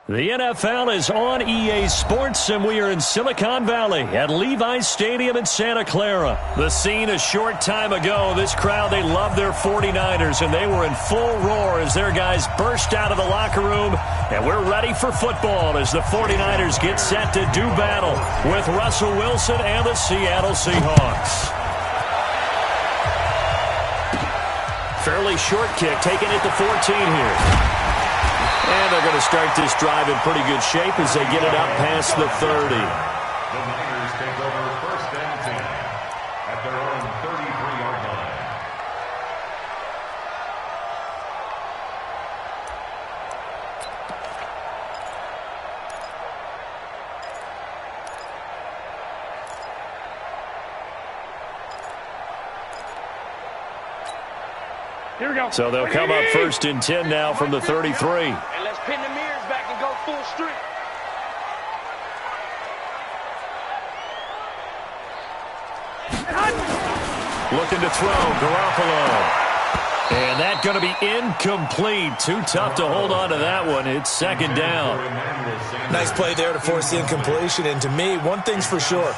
The NFL is on EA Sports, and we are in Silicon Valley at Levi's Stadium in Santa Clara. The scene a short time ago, this crowd, they love their 49ers, and they were in full roar as their guys burst out of the locker room, and we're ready for football as the 49ers get set to do battle with Russell Wilson and the Seattle Seahawks. Fairly short kick, taken at the 14 here. And they're going to start this drive in pretty good shape as they get it up past the 30. The Niners take over first and 10 at their own 33-yard line. Here we go. So they'll come up first and 10 now from the 33. And let's pin the mirrors back and go full street. Looking to throw, Garoppolo. And that's going to be incomplete. Too tough to hold on to that one. It's second down. Nice play there to force the incompletion. And to me, one thing's for sure.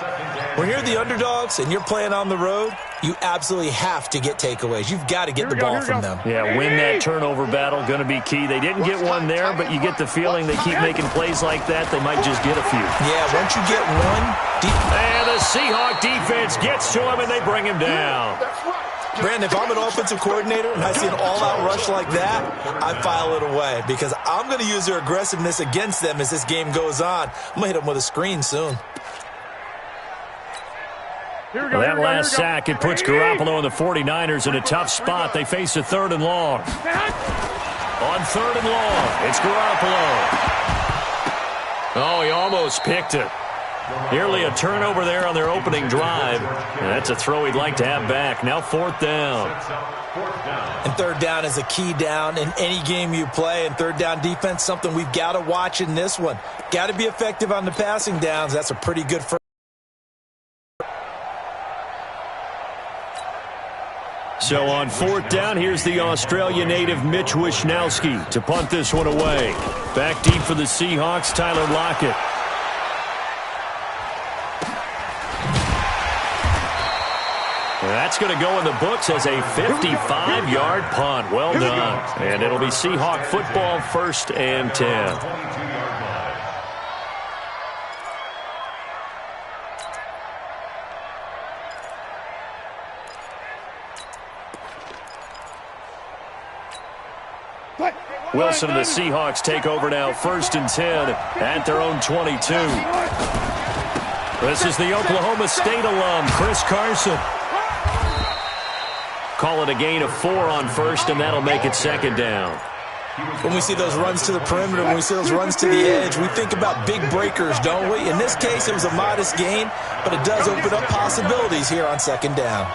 When you're the underdogs and you're playing on the road, you absolutely have to get takeaways. You've got to get the ball from them. Yeah, win that turnover battle, going to be key. They didn't get one there, but you get the feeling they keep making plays like that, they might just get a few. Yeah, once you get one. And the Seahawk defense gets to him, and they bring him down. Brandon, if I'm an offensive coordinator and I see an all-out rush like that, I file it away because I'm going to use their aggressiveness against them as this game goes on. I'm going to hit them with a screen soon. Well, that last sack, it puts Garoppolo and the 49ers in a tough spot. They face a 3rd and long. On 3rd and long, it's Garoppolo. Oh, he almost picked it. Nearly a turnover there on their opening drive. And that's a throw he'd like to have back. Now 4th down. And 3rd down is a key down in any game you play. And 3rd down defense, something we've got to watch in this one. Got to be effective on the passing downs. That's a pretty good first. So on 4th down, here's the Australia native Mitch Wishnowsky to punt this one away. Back deep for the Seahawks, Tyler Lockett. That's going to go in the books as a 55-yard punt. Well done. And it'll be Seahawk football, 1st and 10. Wilson and the Seahawks take over now, 1st and 10 at their own 22. This is the Oklahoma State alum, Chris Carson. Call it a gain of 4 on 1st, and that'll make it 2nd down. When we see those runs to the perimeter, when we see those runs to the edge, we think about big breakers, don't we? In this case, it was a modest gain, but it does open up possibilities here on 2nd down.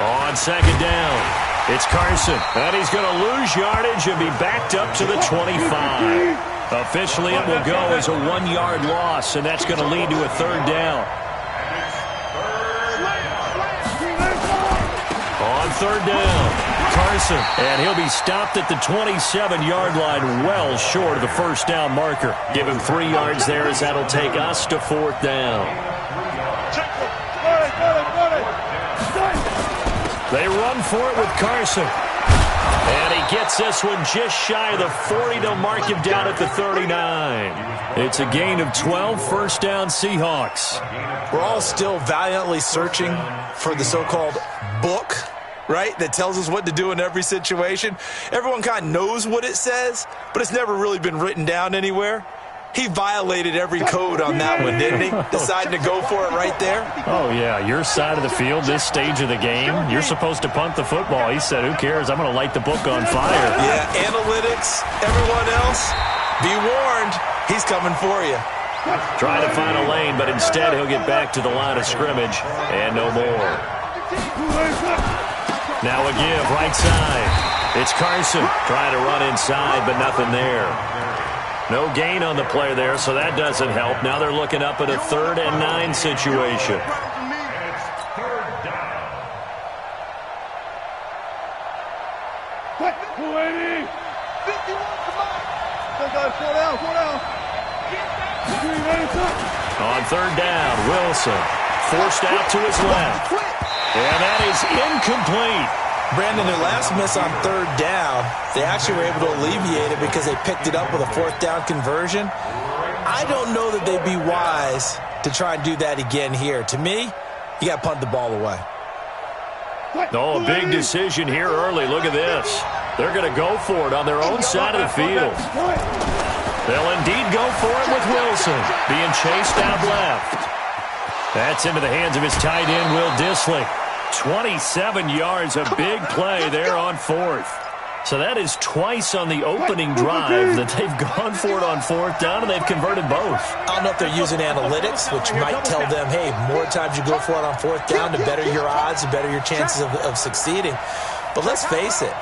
On 2nd down, it's Carson, and he's going to lose yardage and be backed up to the 25. Officially, it will go as a 1-yard loss, and that's going to lead to a 3rd down. On 3rd down, Carson, and he'll be stopped at the 27-yard line, well short of the 1st down marker. Give him 3 yards there as that'll take us to 4th down. They run for it with Carson. And he gets this one just shy of the 40. They'll mark him down at the 39. It's a gain of 12, 1st down Seahawks. We're all still valiantly searching for the so-called book, right, that tells us what to do in every situation. Everyone kind of knows what it says, but it's never really been written down anywhere. He violated every code on that one, didn't he? Deciding to go for it right there. Oh, yeah, your side of the field, this stage of the game, you're supposed to punt the football. He said, who cares? I'm going to light the book on fire. Yeah, analytics, everyone else, be warned, he's coming for you. Try to find a lane, but instead he'll get back to the line of scrimmage, and no more. Now a give, right side. It's Carson trying to run inside, but nothing there. No gain on the play there, so that doesn't help. Now they're looking up at a 3rd and 9 situation. 280. 51, come on. Four down. On third down, Wilson forced out to his left. And that is incomplete. Brandon, their last miss on third down, they actually were able to alleviate it because they picked it up with a fourth down conversion. I don't know that they'd be wise to try and do that again here. To me, you got to punt the ball away. Oh, a big decision here early. Look at this. They're going to go for it on their own side of the field. They'll indeed go for it with Wilson being chased out left. That's into the hands of his tight end, Will Dissly. 27 yards, a big play there on fourth. So that is twice on the opening drive that they've gone for it on fourth down, and they've converted both. I don't know if they're using analytics, which might tell them, hey, more times you go for it on fourth down, the better your odds, the better your chances of succeeding. But let's face it,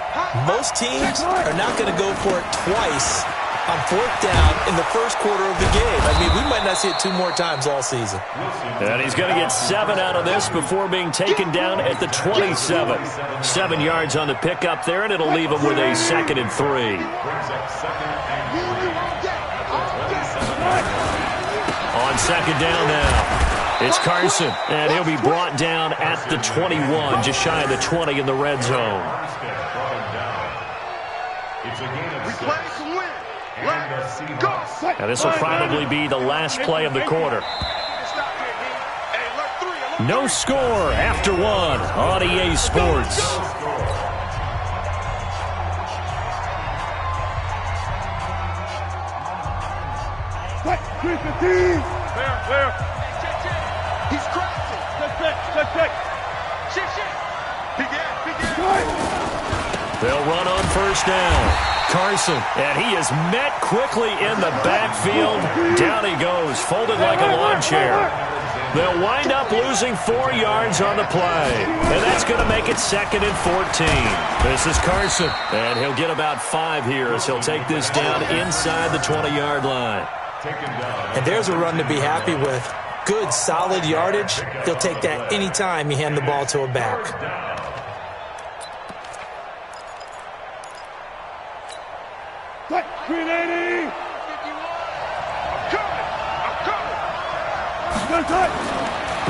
most teams are not going to go for it twice on fourth down in the first quarter of the game. I mean, we might not see it two more times all season. And he's going to get 7 out of this before being taken down at the 27. 7 yards on the pickup there, and it'll leave him with a 2nd and 3. On second down now, it's Carson, and he'll be brought down at the 21, just shy of the 20 in the red zone. Now this will probably be the last play of the quarter. No score after 1 on EA Sports. Clear. He's crossing. Check. They'll run on first down. Carson, and he is met quickly in the backfield. Down he goes, folded like a lawn chair. They'll wind up losing 4 yards on the play, and that's going to make it 2nd and 14. This is Carson, and he'll get about 5 here as he'll take this down inside the 20-yard line. And there's a run to be happy with. Good, solid yardage. He'll take that anytime you hand the ball to a back.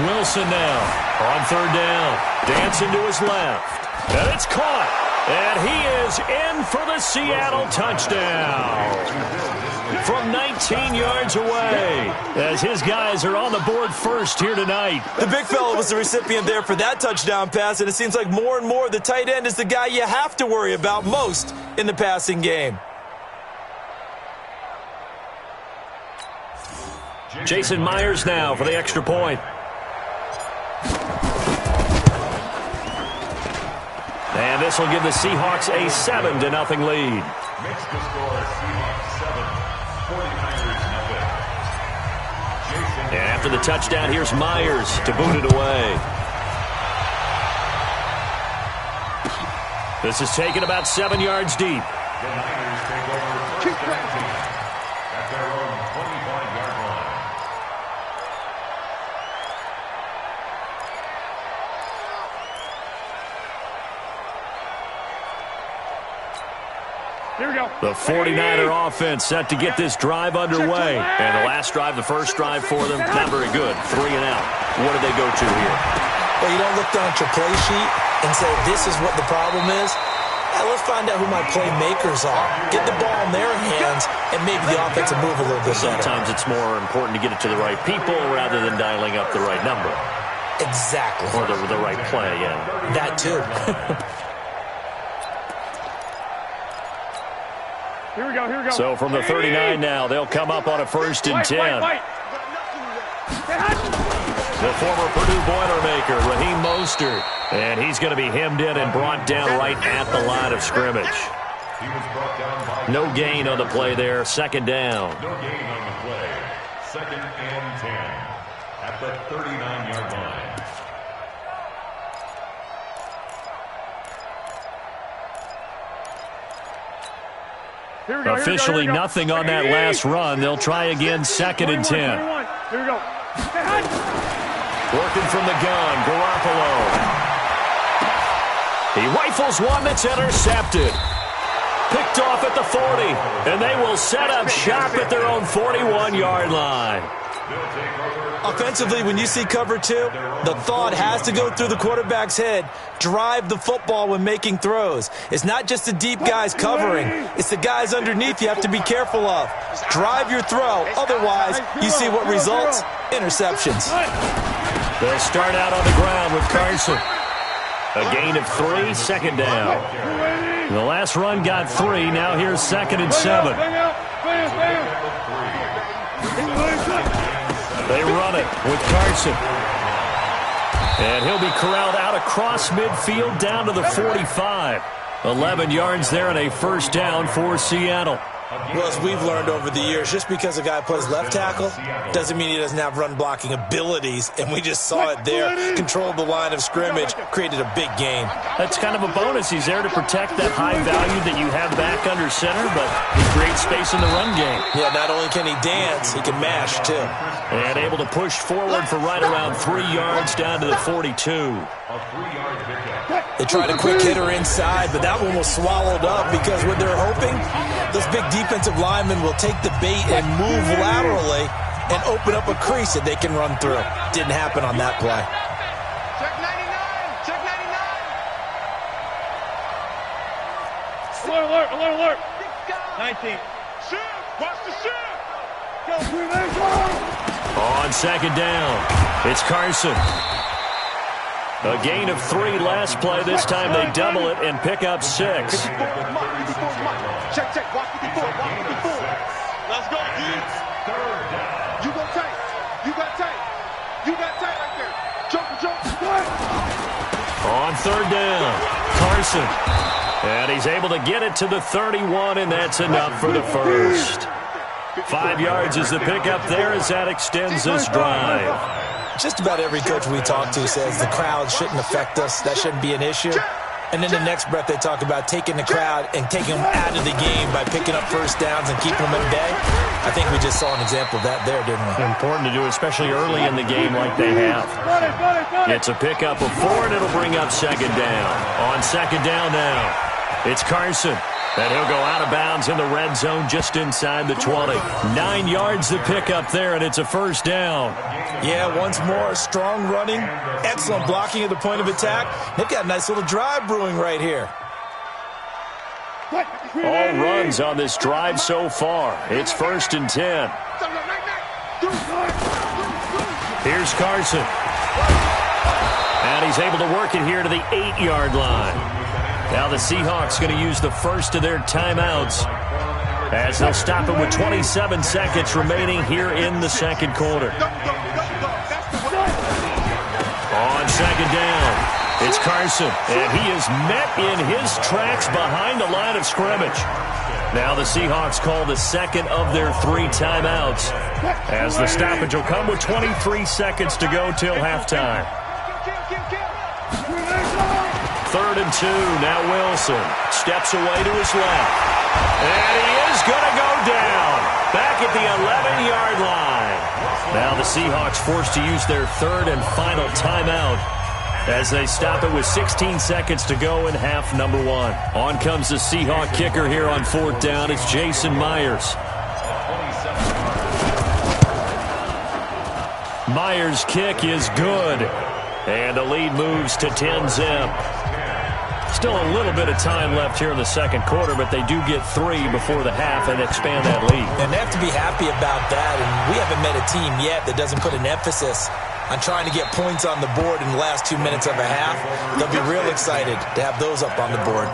Wilson now on third down. Dancing to his left. And it's caught. And he is in for the Seattle touchdown. From 19 yards away, as his guys are on the board first here tonight. The big fella was the recipient there for that touchdown pass, and it seems like more and more the tight end is the guy you have to worry about most in the passing game. Jason Myers now for the extra point. And this will give the Seahawks a 7-0 lead. Makes the score Seahawks 7, 49ers nothing. And after the touchdown, here's Myers to boot it away. This is taken about 7 yards deep. The Niners take over first and 10 at their own 25-yard line. Here we go. The 49er offense set to get this drive underway. And the last drive, the first drive for them, not very good. 3 and out. What do they go to here? Well, you don't look down at your play sheet and say, this is what the problem is. Let's find out who my playmakers are. Get the ball in their hands, and maybe the offense will move a little bit better. Sometimes it's more important to get it to the right people rather than dialing up the right number. Exactly. Or the right play, yeah. That too. Here we go. So from the 39 now, they'll come up on a 1st and 10. The former Purdue Boilermaker, Raheem Mostert. And he's going to be hemmed in and brought down right at the line of scrimmage. He was brought down by No gain on the play there. 2nd down. no gain on the play. 2nd and 10 at the 39-yard line. Officially nothing on that last run. They'll try again 2nd and 10. Here we go. Working from the gun, Garoppolo. He rifles one that's intercepted. Picked off at the 40, and they will set up shop at their own 41-yard line. Offensively, when you see cover 2, the thought has to go through the quarterback's head. Drive the football when making throws. It's not just the deep guys covering. It's the guys underneath you have to be careful of. Drive your throw. Otherwise, you see what results? Interceptions. They'll start out on the ground with Carson. A gain of 3, second down. The last run got 3. Now here's 2nd and 7. They run it with Carson. And he'll be corralled out across midfield down to the 45. 11 yards there and a first down for Seattle. Well, as we've learned over the years, just because a guy plays left tackle doesn't mean he doesn't have run-blocking abilities, and we just saw it there. Controlled the line of scrimmage, created a big gain. That's kind of a bonus. He's there to protect that high value that you have back under center, but he creates space in the run game. Yeah, not only can he dance, he can mash, too. And able to push forward for right around 3 yards down to the 42. They tried a quick hitter inside, but that one was swallowed up because what they're hoping, those big defensive linemen will take the bait and move laterally and open up a crease that they can run through. Didn't happen on that play. Check 99. Check 99. Alert. 19. Shift. Watch the shift. On second down, it's Carson. A gain of 3 last play. This time they double it and pick up 6. Check. Watch the before. Let's go, dudes. You go tight. You got tight right there. Jump. On third down, Carson. And he's able to get it to the 31, and that's enough for the first. 5 yards is the pickup there as that extends this drive. Just about every coach we talk to says the crowd shouldn't affect us. That shouldn't be an issue. And in the next breath, they talk about taking the crowd and taking them out of the game by picking up first downs and keeping them at bay. I think we just saw an example of that there, didn't we? Important to do, especially early in the game like they have. It's a pickup of 4, and it'll bring up second down. On second down now, it's Carson. And he'll go out of bounds in the red zone just inside the 20. 9 yards the pickup there, and it's a first down. Yeah, once more, strong running, excellent blocking at the point of attack. They've got a nice little drive brewing right here. All runs on this drive so far. It's 1st and 10. Here's Carson. And he's able to work it here to the 8-yard line. Now the Seahawks going to use the first of their timeouts as they'll stop it with 27 seconds remaining here in the second quarter. On second down, it's Carson, and he is met in his tracks behind the line of scrimmage. Now the Seahawks call the second of their 3 timeouts as the stoppage will come with 23 seconds to go till halftime. 3rd and 2. Now Wilson steps away to his left. And he is going to go down. Back at the 11-yard line. Now the Seahawks forced to use their 3rd and final timeout as they stop it with 16 seconds to go in half number 1. On comes the Seahawk kicker here on 4th down. It's Jason Myers. Myers' kick is good. And the lead moves to 10-zip. Still a little bit of time left here in the second quarter, but they do get 3 before the half and expand that lead. And they have to be happy about that, and we haven't met a team yet that doesn't put an emphasis on trying to get points on the board in the last 2 minutes of a half. They'll be real excited to have those up on the board.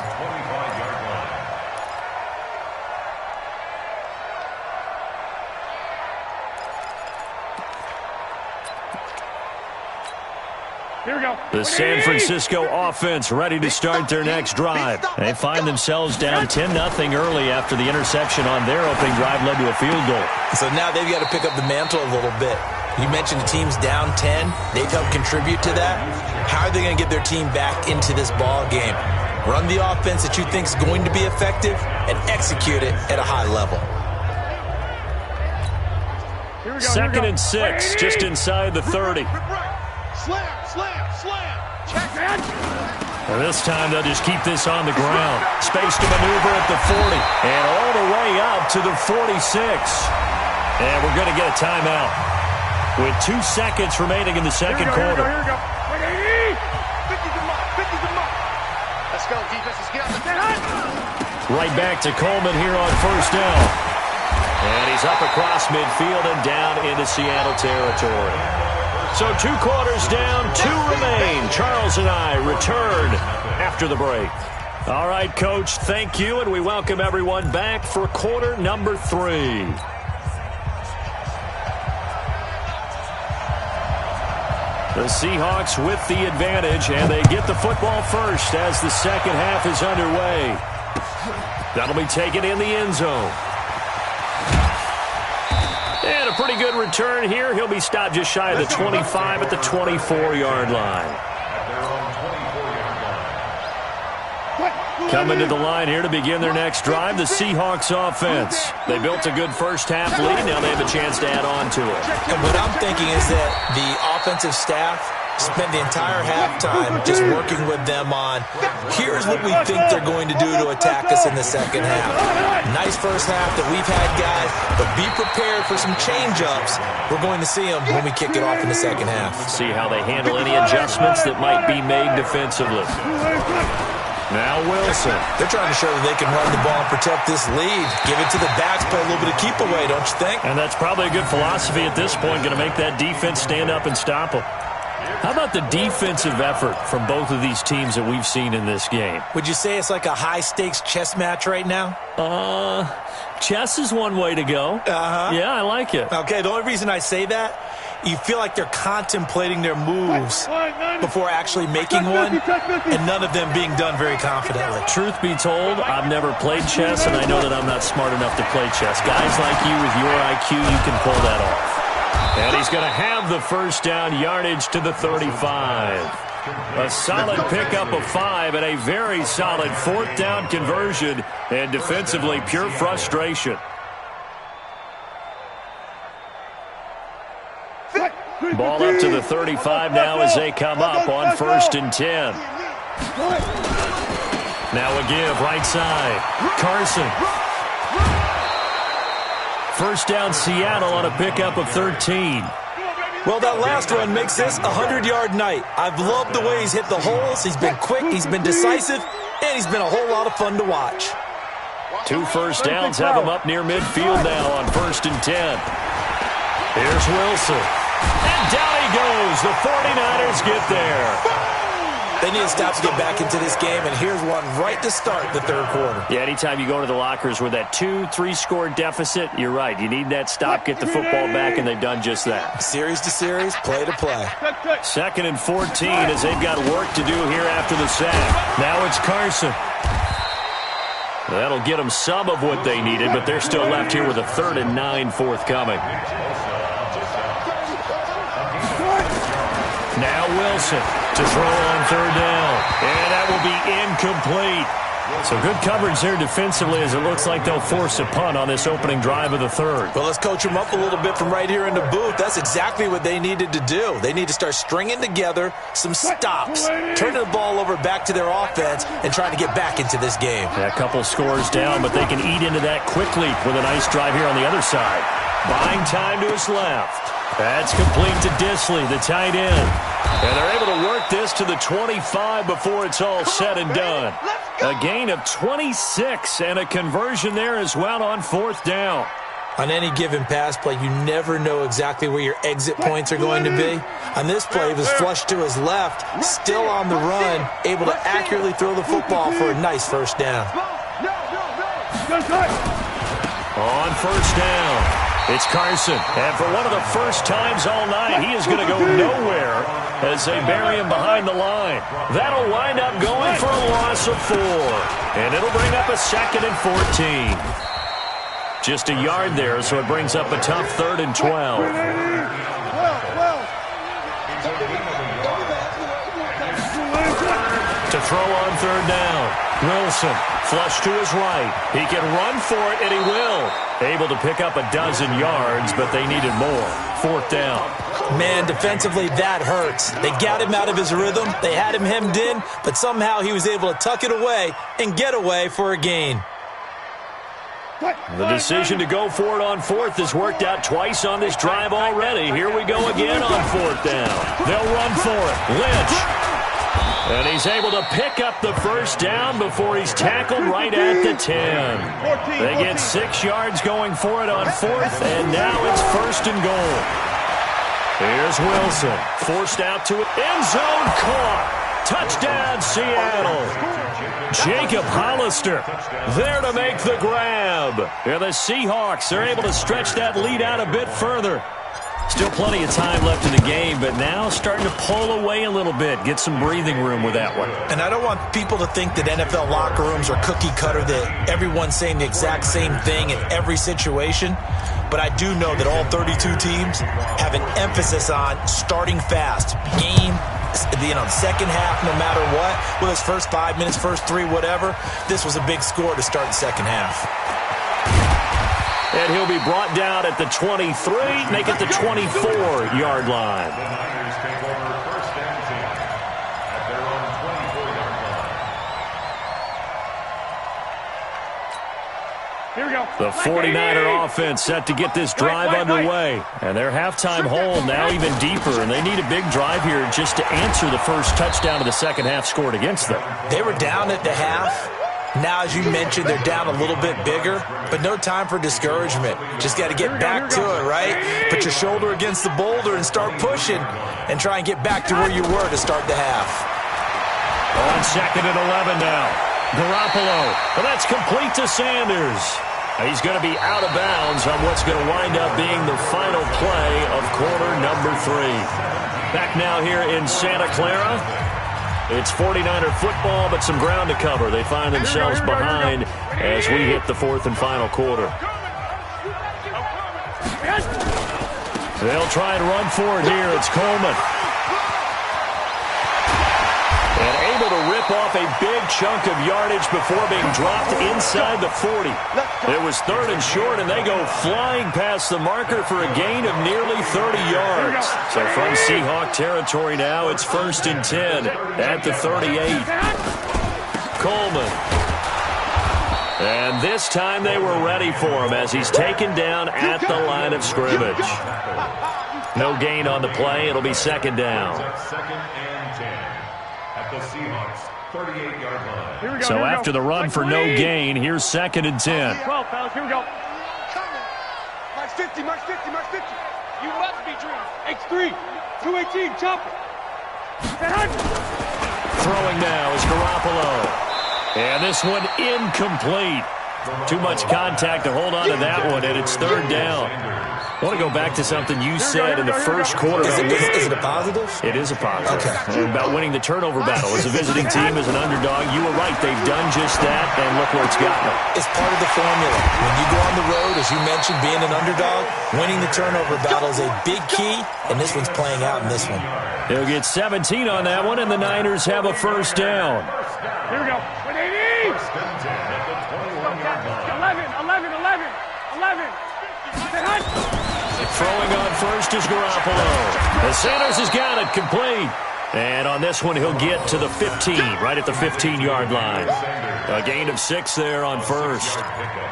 The San Francisco offense ready to start their next drive. They find themselves down 10-0 early after the interception on their opening drive led to a field goal. So now they've got to pick up the mantle a little bit. You mentioned the team's down 10. They've helped contribute to that. How are they going to get their team back into this ball game? Run the offense that you think is going to be effective and execute it at a high level. 2nd and 6, just inside the 30. Slam. Check. And this time they'll just keep this on the ground. Space to maneuver at the 40. And all the way up to the 46. And we're going to get a timeout with 2 seconds remaining in the second quarter. Here we go. 50's a mark. 50's a mark. Let's go, defense. Let's get out the Right back to Coleman here on first down. And he's up across midfield and down into Seattle territory. So 2 quarters down, 2 remain. Charles and I return after the break. All right, Coach, thank you, and we welcome everyone back for quarter number 3. The Seahawks with the advantage, and they get the football first as the second half is underway. That'll be taken in the end zone. And a pretty good return here. He'll be stopped just shy of the 25 at the 24-yard line. Coming to the line here to begin their next drive, the Seahawks offense. They built a good first half lead. Now they have a chance to add on to it. And what I'm thinking is that the offensive staff spent the entire halftime just working with them on, here's what we think they're going to do to attack us in the second half. Nice first half that we've had, guys, but be prepared for some change-ups. We're going to see them when we kick it off in the second half. See how they handle any adjustments that might be made defensively. Now Wilson. They're trying to show that they can run the ball and protect this lead. Give it to the backs, play a little bit of keep away, don't you think? And that's probably a good philosophy at this point, going to make that defense stand up and stop them. How about the defensive effort from both of these teams that we've seen in this game? Would you say it's like a high-stakes chess match right now? Chess is one way to go. Yeah, I like it. Okay, the only reason I say that, you feel like they're contemplating their moves before actually making one, and none of them being done very confidently. Truth be told, I've never played chess, and I know that I'm not smart enough to play chess. Guys like you with your IQ, you can pull that off. And he's going to have the first down, yardage to the 35. A solid pickup of 5 and a very solid 4th down conversion, and defensively pure frustration. Ball up to the 35 now as they come up on 1st and 10. Now a give right side. Carson. First down Seattle on a pickup of 13. Well, that last run makes this a 100-yard night. I've loved the way he's hit the holes. He's been quick, he's been decisive, and he's been a whole lot of fun to watch. 2 first downs have him up near midfield now on 1st and 10. Here's Wilson. And down he goes. The 49ers get there. They need to stop to get back into this game, and here's one right to start the 3rd quarter. Yeah, anytime you go to the lockers with that 2-3 score deficit, you're right. You need that stop, get the football back, and they've done just that. Series to series, play to play. 2nd and 14 as they've got work to do here after the sack. Now it's Carson. That'll get them some of what they needed, but they're still left here with a 3rd and 9 forthcoming. Now Wilson to throw on 3rd down. And that will be incomplete. So good coverage there defensively as it looks like they'll force a punt on this opening drive of the 3rd. Well, let's coach them up a little bit from right here in the booth. That's exactly what they needed to do. They need to start stringing together some stops, turning the ball over back to their offense, and trying to get back into this game. Yeah, a couple scores down, but they can eat into that quickly with a nice drive here on the other side. Buying time to his left. That's complete to Disley, the tight end. And they're able to work this to the 25 before it's all said and done. A gain of 26 and a conversion there as well on 4th down. On any given pass play, you never know exactly where your exit points are going to be. On this play, it was flushed to his left, still on the run, able to accurately throw the football for a nice 1st down. On 1st down. It's Carson, and for one of the first times all night, he is going to go nowhere as they bury him behind the line. That'll wind up going for a loss of 4, and it'll bring up a 2nd and 14. Just a yard there, so it brings up a tough 3rd and 12. To throw on 3rd down. Wilson, flush to his right. He can run for it, and he will. Able to pick up a dozen yards, but they needed more. 4th down. Man, defensively, that hurts. They got him out of his rhythm. They had him hemmed in, but somehow he was able to tuck it away and get away for a gain. The decision to go for it on 4th has worked out twice on this drive already. Here we go again on 4th down. They'll run for it. Lynch. And he's able to pick up the first down before he's tackled right at the 10. They get 6 yards going for it on 4th, and now it's 1st and goal. Here's Wilson. Forced out to it. End zone caught. Touchdown, Seattle. Jacob Hollister there to make the grab. And the Seahawks are able to stretch that lead out a bit further. Still plenty of time left in the game, but now starting to pull away a little bit. Get some breathing room with that one. And I don't want people to think that NFL locker rooms are cookie cutter, that everyone's saying the exact same thing in every situation. But I do know that all 32 teams have an emphasis on starting fast. Game, second half, no matter what. Whether it's first 5 minutes, first 3, whatever. This was a big score to start the second half. And he'll be brought down at the 23, make it the 24-yard line. The Niners take over 1st and 10 at their own 24-yard line. Here we go. The 49er offense set to get this drive underway. And their halftime hole now even deeper, and they need a big drive here just to answer the first touchdown of the second half scored against them. They were down at the half. Now, as you mentioned, they're down a little bit bigger, but no time for discouragement. Just got to get back to it, right? Put your shoulder against the boulder and start pushing and try and get back to where you were to start the half. On 2nd and 11 now. Garoppolo. Well, that's complete to Sanders. He's going to be out of bounds on what's going to wind up being the final play of quarter number 3. Back now here in Santa Clara. It's 49er football, but some ground to cover. They find themselves behind as we hit the 4th and final quarter. They'll try and run for it here. It's Coleman. And able to rip off a big chunk of yardage before being dropped inside the 40. It was 3rd and short, and they go flying past the marker for a gain of nearly 30 yards. So from Seahawk territory now, it's 1st and 10 at the 38. Coleman. And this time they were ready for him as he's taken down at the line of scrimmage. No gain on the play. It'll be 2nd down. 2nd and 10 at the Seahawks 38-yard line. So after the run for no gain, here's 2nd and 10. 12, fellas, here we go. March 50, March 50, March 50. You must be dreaming. X3, 218, chopper. Throwing now is Garoppolo. And this one incomplete. Too much contact to hold on to that one, and it's 3rd down. I want to go back to something you said in the first quarter. Is it a positive? It is a positive. Okay. About winning the turnover battle. As a visiting team, as an underdog, you were right. They've done just that, and look where it's gotten them. It's part of the formula. When you go on the road, as you mentioned, being an underdog, winning the turnover battle is a big key, and this one's playing out in this one. They'll get 17 on that one, and the Niners have a first down. Here we go. 180. 11. Throwing on first is Garoppolo. The Sanders has got it complete. And on this one, he'll get to the 15, right at the 15-yard line. A gain of 6 there on first.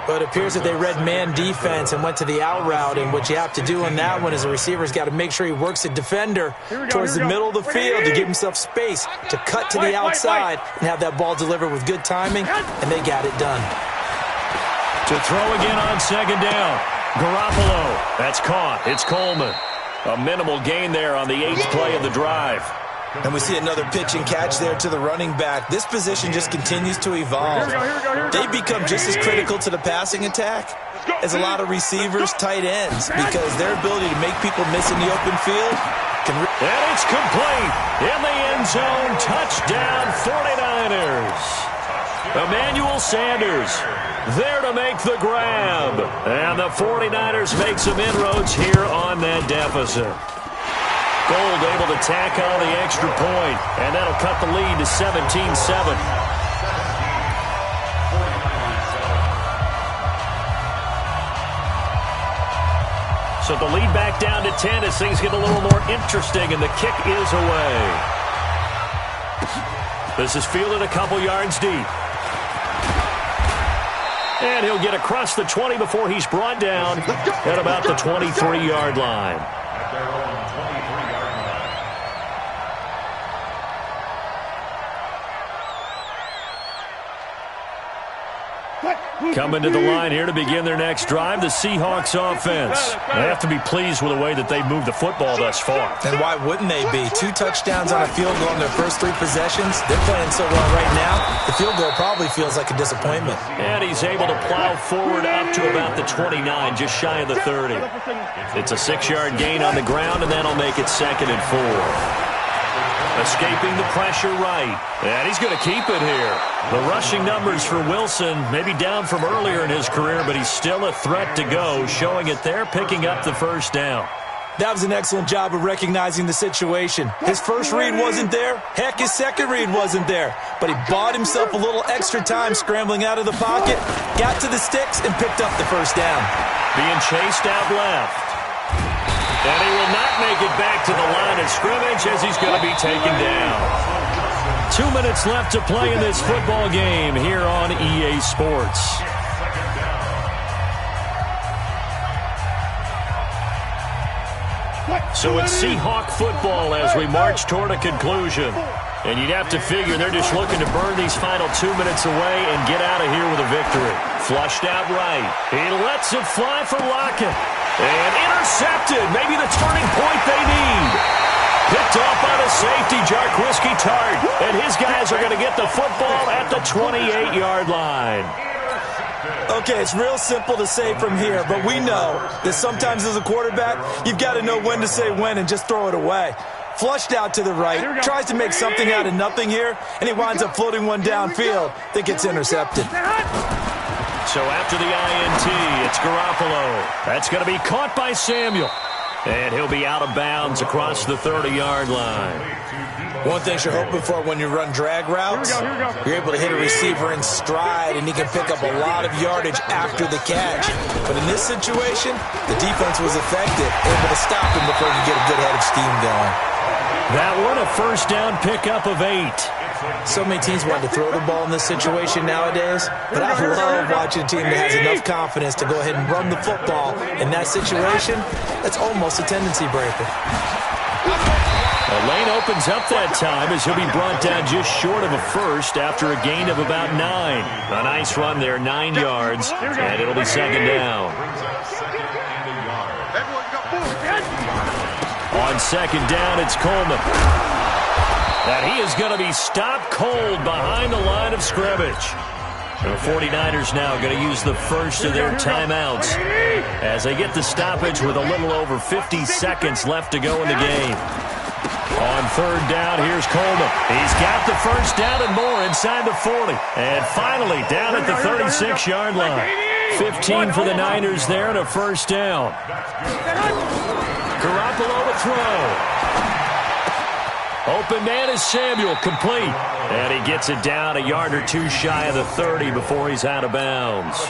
But it appears that they read man defense and went to the out route, and what you have to do on that one is the receiver's got to make sure he works the defender towards the middle of the field to give himself space to cut to the outside and have that ball delivered with good timing, and they got it done. To throw again on 2nd down. Garoppolo. That's caught. It's Coleman. A minimal gain there on the 8th play of the drive. And we see another pitch and catch there to the running back. This position just continues to evolve. They become just as critical to the passing attack as a lot of receivers, tight ends, because their ability to make people miss in the open field can... And it's complete. In the end zone. Touchdown, 49ers. Emmanuel Sanders there to make the grab. And the 49ers make some inroads here on that deficit. Gold able to tack on the extra point, and that'll cut the lead to 17-7. So the lead back down to 10 as things get a little more interesting, and the kick is away. This is fielded a couple yards deep. And he'll get across the 20 before he's brought down at about the 23-yard line. At their own 23-yard line. Coming to the line here to begin their next drive, the Seahawks offense. They have to be pleased with the way that they've moved the football thus far. And why wouldn't they be? 2 touchdowns on a field goal in their first 3 possessions. They're playing so well right now, the field goal probably feels like a disappointment. And he's able to plow forward up to about the 29, just shy of the 30. It's a 6-yard gain on the ground, and that'll make it 2nd and 4. Escaping the pressure right. And he's going to keep it here. The rushing numbers for Wilson, maybe down from earlier in his career, but he's still a threat to go, showing it there, picking up the first down. That was an excellent job of recognizing the situation. His first read wasn't there. Heck, his second read wasn't there. But he bought himself a little extra time scrambling out of the pocket, got to the sticks, and picked up the first down. Being chased out left. And he will not make it back to the line of scrimmage as he's going to be taken down. 2 minutes left to play in this football game here on EA Sports. So it's Seahawk football as we march toward a conclusion. And you'd have to figure they're just looking to burn these final 2 minutes away and get out of here with a victory. Flushed out right. He lets it fly for Lockett. And intercepted. Maybe the turning point they need. Picked off by the safety, Jarquiski Tart. And his guys are going to get the football at the 28-yard line. Okay, it's real simple to say from here, but we know that sometimes as a quarterback, you've got to know when to say when and just throw it away. Flushed out to the right, tries to make something out of nothing here, and he winds up floating one downfield that gets intercepted. So after the INT, it's Garoppolo. That's going to be caught by Samuel. And he'll be out of bounds across the 30-yard line. One thing you're hoping for when you run drag routes, you're able to hit a receiver in stride, and he can pick up a lot of yardage after the catch. But in this situation, the defense was effective, able to stop him before he could get a good head of steam going. That one, a first down pickup of 8. So many teams want to throw the ball in this situation nowadays, but I love watching a team that has enough confidence to go ahead and run the football. In that situation, that's almost a tendency breaker. The lane opens up that time as he'll be brought down just short of a first after a gain of about 9. A nice run there, 9 yards, and it'll be 2nd down. On 2nd down, it's Coleman. And he is going to be stopped cold behind the line of scrimmage. The 49ers now going to use the first of their timeouts as they get the stoppage with a little over 50 seconds left to go in the game. On 3rd down, here's Coleman. He's got the first down and more inside the 40. And finally down at the 36-yard line. 15 for the Niners there and a first down. Garoppolo to throw. Open man is Samuel, complete. And he gets it down a yard or 2 shy of the 30 before he's out of bounds.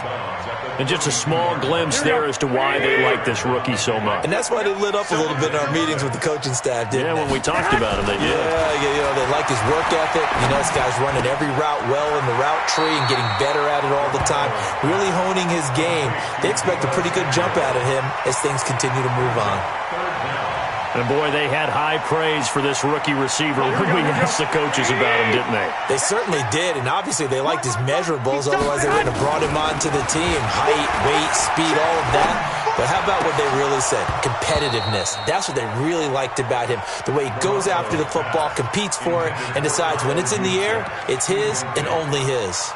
And just a small glimpse there as to why they like this rookie so much. And that's why they lit up a little bit in our meetings with the coaching staff, didn't they? Yeah, when we talked about him, they did. Yeah, they like his work ethic. You know, this guy's running every route well in the route tree and getting better at it all the time, really honing his game. They expect a pretty good jump out of him as things continue to move on. And, boy, they had high praise for this rookie receiver when we asked the coaches about him, didn't they? They certainly did, and obviously they liked his measurables, otherwise they wouldn't have brought him onto the team. Height, weight, speed, all of that. But how about what they really said? Competitiveness. That's what they really liked about him. The way he goes after the football, competes for it, and decides when it's in the air, it's his and only his.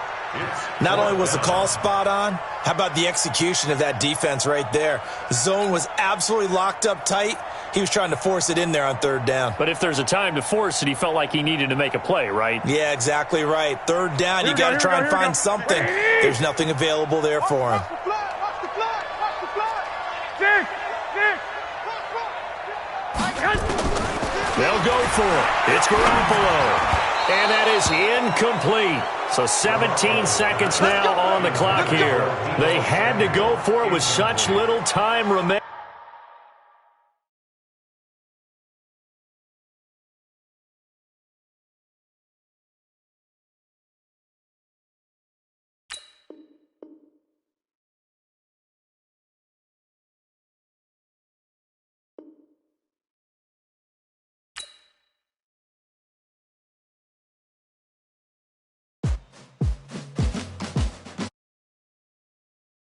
Not only was the call spot on, how about the execution of that defense right there? The zone was absolutely locked up tight. He was trying to force it in there on 3rd down. But if there's a time to force it, he felt like he needed to make a play, right? Yeah, exactly right. 3rd down, you got to try and find something. There's nothing available there for him. They'll go for it. It's Garoppolo. And that is incomplete. So 17 seconds now on the clock here. They had to go for it with such little time remaining.